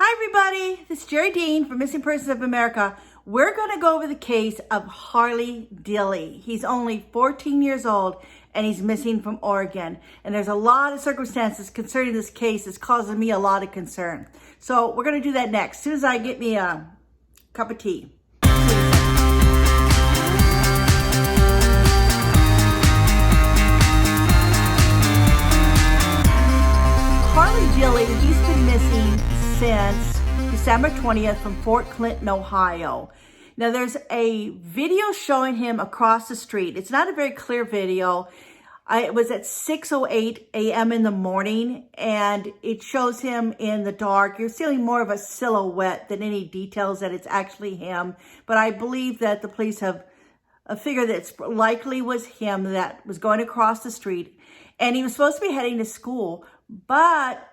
Hi everybody, this is Jerrie Dean from Missing Persons of America. We're going to go over the case of Harley Dilly. He's only 14 years old and he's missing from Oregon. And there's a lot of circumstances concerning this case that's causing me a lot of concern. So we're going to do that next, as soon as I get me a cup of tea. Harley Dilly, he's been missing since December 20th from Fort Clinton, Ohio. Now there's a video showing him across the street. It's not a very clear video. It was at 6:08 a.m. in the morning and it shows him in the dark. You're seeing more of a silhouette than any details that it's actually him. But I believe that the police have figured that it's likely was him that was going across the street. And he was supposed to be heading to school, but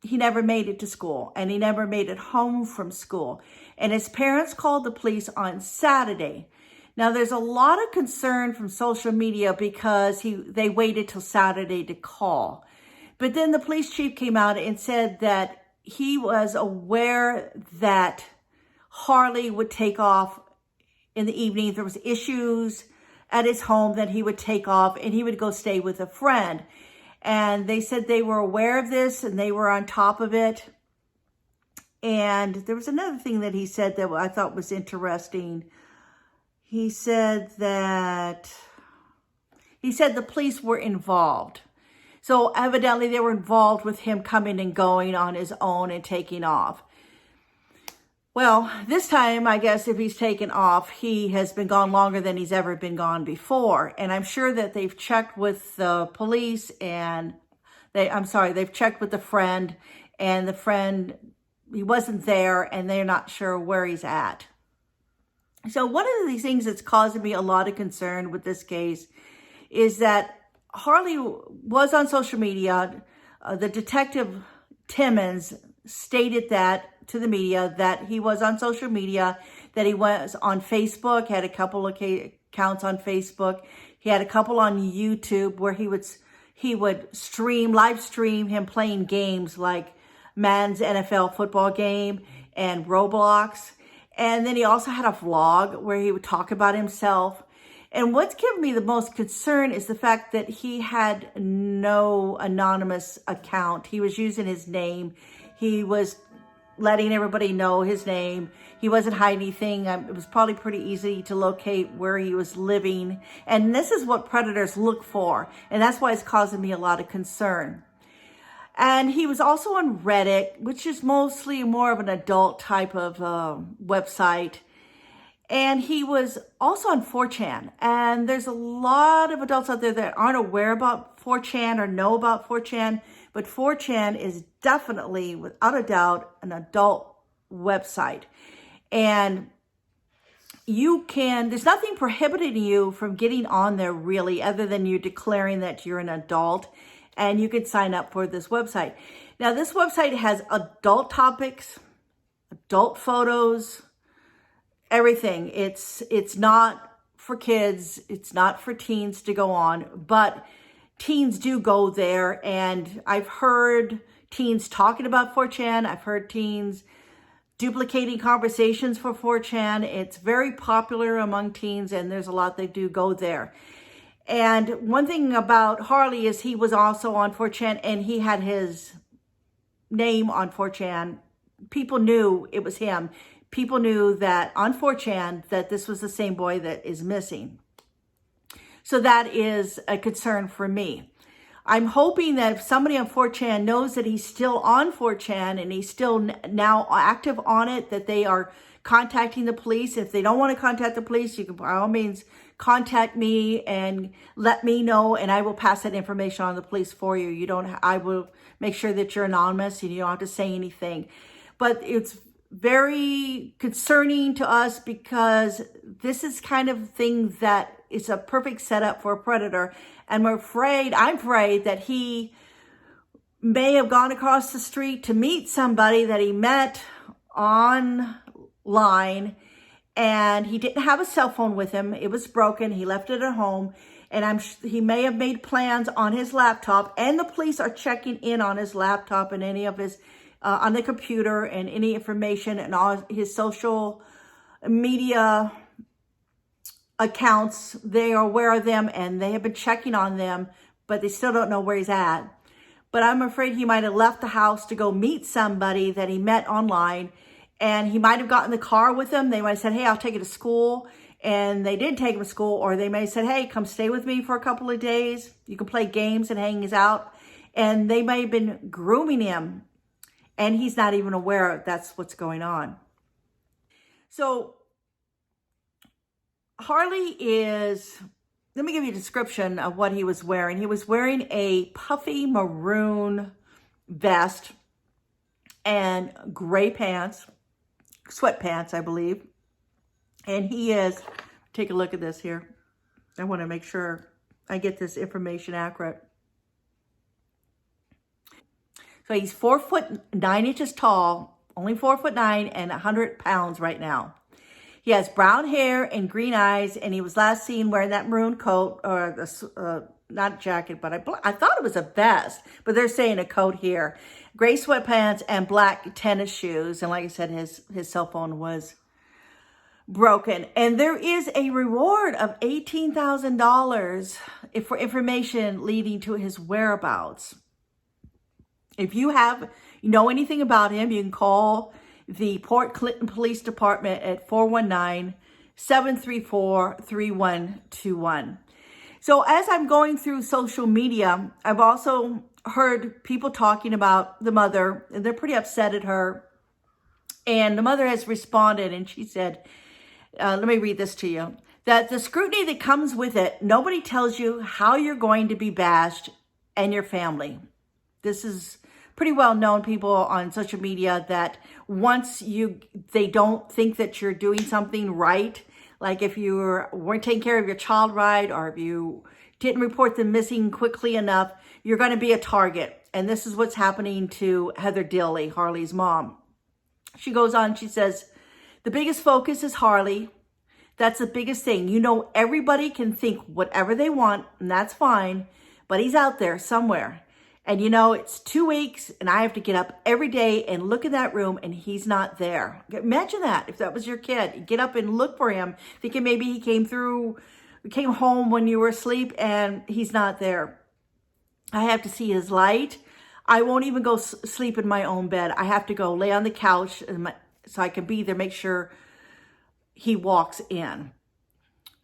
he never made it to school and he never made it home from school. And his parents called the police on Saturday. Now there's a lot of concern from social media because they waited till Saturday to call. But then the police chief came out and said that he was aware that Harley would take off in the evening. If there was issues at his home, that he would take off and he would go stay with a friend. And they said they were aware of this and they were on top of it. And there was another thing that he said that I thought was interesting. He said the police were involved. So evidently they were involved with him coming and going on his own and taking off. Well, this time, I guess if he's taken off, he has been gone longer than he's ever been gone before. And I'm sure that they've checked with the police and they've checked with the friend and the friend, he wasn't there and they're not sure where he's at. So one of the things that's causing me a lot of concern with this case is that Harley was on social media. The detective Timmons stated that to the media that he was on social media, that he was on Facebook, had a couple of accounts on Facebook. He had a couple on YouTube where he would live stream him playing games like Madden's NFL football game and Roblox. And then he also had a vlog where he would talk about himself. And what's given me the most concern is the fact that he had no anonymous account. He was using his name. He was letting everybody know his name. He wasn't hiding anything. It was probably pretty easy to locate where he was living. And this is what predators look for. And that's why it's causing me a lot of concern. And he was also on Reddit, which is mostly more of an adult type of website. And he was also on 4chan. And there's a lot of adults out there that aren't aware about 4chan or know about 4chan. But 4chan is definitely, without a doubt, an adult website. And there's nothing prohibiting you from getting on there really, other than you declaring that you're an adult. And you can sign up for this website. Now, this website has adult topics, adult photos, everything. It's not for kids. It's not for teens to go on, but teens do go there. And I've heard teens talking about 4chan. I've heard teens duplicating conversations for 4chan. It's very popular among teens and there's a lot that do go there. And one thing about Harley is he was also on 4chan and he had his name on 4chan. People knew it was him. People knew that on 4chan that this was the same boy that is missing. So that is a concern for me. I'm hoping that if somebody on 4chan knows that he's still on 4chan and he's still now active on it, that they are contacting the police. If they don't want to contact the police, you can by all means contact me and let me know, and I will pass that information on to the police for you. I will make sure that you're anonymous and you don't have to say anything. But it's very concerning to us because this is kind of thing that is a perfect setup for a predator. And I'm afraid that he may have gone across the street to meet somebody that he met online, and he didn't have a cell phone with him. It was broken. He left it at home, and he may have made plans on his laptop, and the police are checking in on his laptop and any of his on the computer, and any information and all his social media accounts. They are aware of them and they have been checking on them, but they still don't know where he's at. But I'm afraid he might have left the house to go meet somebody that he met online, and he might have gotten in the car with them. They might have said, hey, I'll take you to school. And they did take him to school, or they may have said, hey, come stay with me for a couple of days. You can play games and hang out. And they may have been grooming him, and he's not even aware that's what's going on. So Harley is, let me give you a description of what he was wearing. He was wearing a puffy maroon vest and gray pants, sweatpants, I believe. And he is, take a look at this here. I want to make sure I get this information accurate. So he's 4'9" tall, only 4'9" and 100 pounds right now. He has brown hair and green eyes, and he was last seen wearing that maroon coat, or not jacket, but I thought it was a vest, but they're saying a coat here. Gray sweatpants and black tennis shoes. And like I said, his cell phone was broken. And there is a reward of $18,000 for information leading to his whereabouts. If you know anything about him, you can call the Port Clinton Police Department at 419-734-3121. So as I'm going through social media, I've also heard people talking about the mother, and they're pretty upset at her. And the mother has responded, and she said, let me read this to you, that the scrutiny that comes with it, nobody tells you how you're going to be bashed and your family. This is pretty well known, people on social media, that once they don't think that you're doing something right, like if you weren't taking care of your child right, or if you didn't report them missing quickly enough, you're going to be a target. And this is what's happening to Heather Dilly, Harley's mom. She goes on, she says, the biggest focus is Harley. That's the biggest thing. You know, everybody can think whatever they want, and that's fine, but he's out there somewhere. And you know, it's 2 weeks, and I have to get up every day and look in that room, and he's not there. Imagine that, if that was your kid. You get up and look for him, thinking maybe he came home when you were asleep, and he's not there. I have to see his light. I won't even go sleep in my own bed. I have to go lay on the couch so I can be there, make sure he walks in.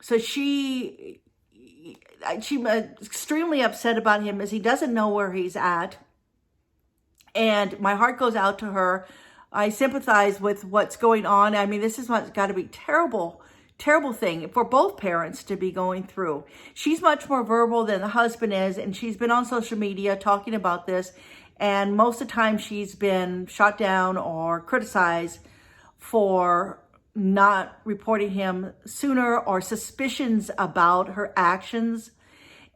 So she's extremely upset about him, as he doesn't know where he's at. And my heart goes out to her. I sympathize with what's going on. I mean, this is what's got to be terrible thing for both parents to be going through. She's much more verbal than the husband is, and she's been on social media talking about this. And most of the time she's been shot down or criticized for not reporting him sooner, or suspicions about her actions.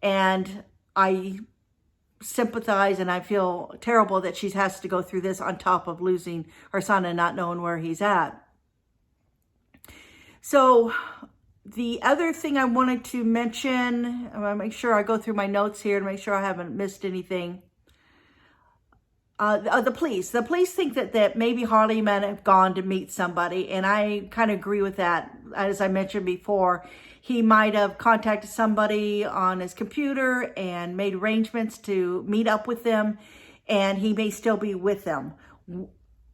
And I sympathize, and I feel terrible that she has to go through this on top of losing her son and not knowing where he's at. So the other thing I wanted to mention, I want to make sure I go through my notes here to make sure I haven't missed anything. The police think that maybe Harley might have gone to meet somebody, and I kind of agree with that. As I mentioned before, he might have contacted somebody on his computer and made arrangements to meet up with them, and he may still be with them.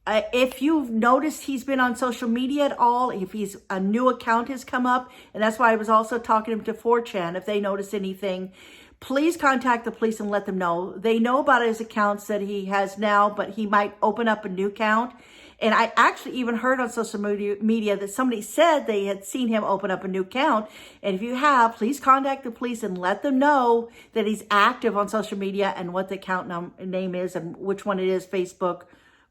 If you've noticed he's been on social media at all, if a new account has come up, and that's why I was also talking to 4chan, if they notice anything, please contact the police and let them know. They know about his accounts that he has now, but he might open up a new account. And I actually even heard on social media that somebody said they had seen him open up a new account. And if you have, please contact the police and let them know that he's active on social media and what the account name is and which one it is, Facebook,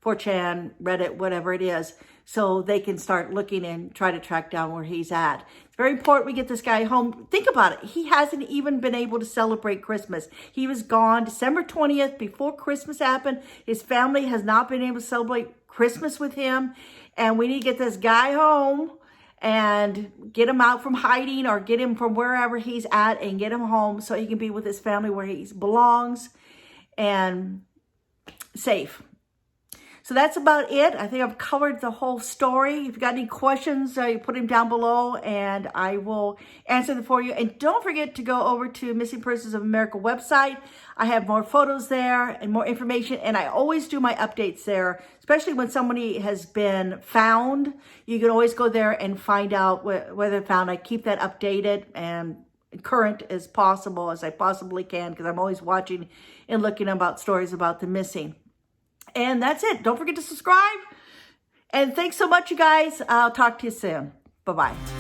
4chan, Reddit, whatever it is, so they can start looking and try to track down where he's at. It's very important we get this guy home. Think about it. He hasn't even been able to celebrate Christmas. He was gone December 20th before Christmas happened. His family has not been able to celebrate Christmas with him. And we need to get this guy home and get him out from hiding, or get him from wherever he's at and get him home so he can be with his family where he belongs and safe. So that's about it. I think I've covered the whole story. If you've got any questions, you put them down below and I will answer them for you. And don't forget to go over to Missing Persons of America website. I have more photos there and more information. And I always do my updates there, especially when somebody has been found. You can always go there and find out where they're found. I keep that updated and current as possible, as I possibly can, because I'm always watching and looking about stories about the missing. And that's it. Don't forget to subscribe. And thanks so much, you guys. I'll talk to you soon. Bye-bye.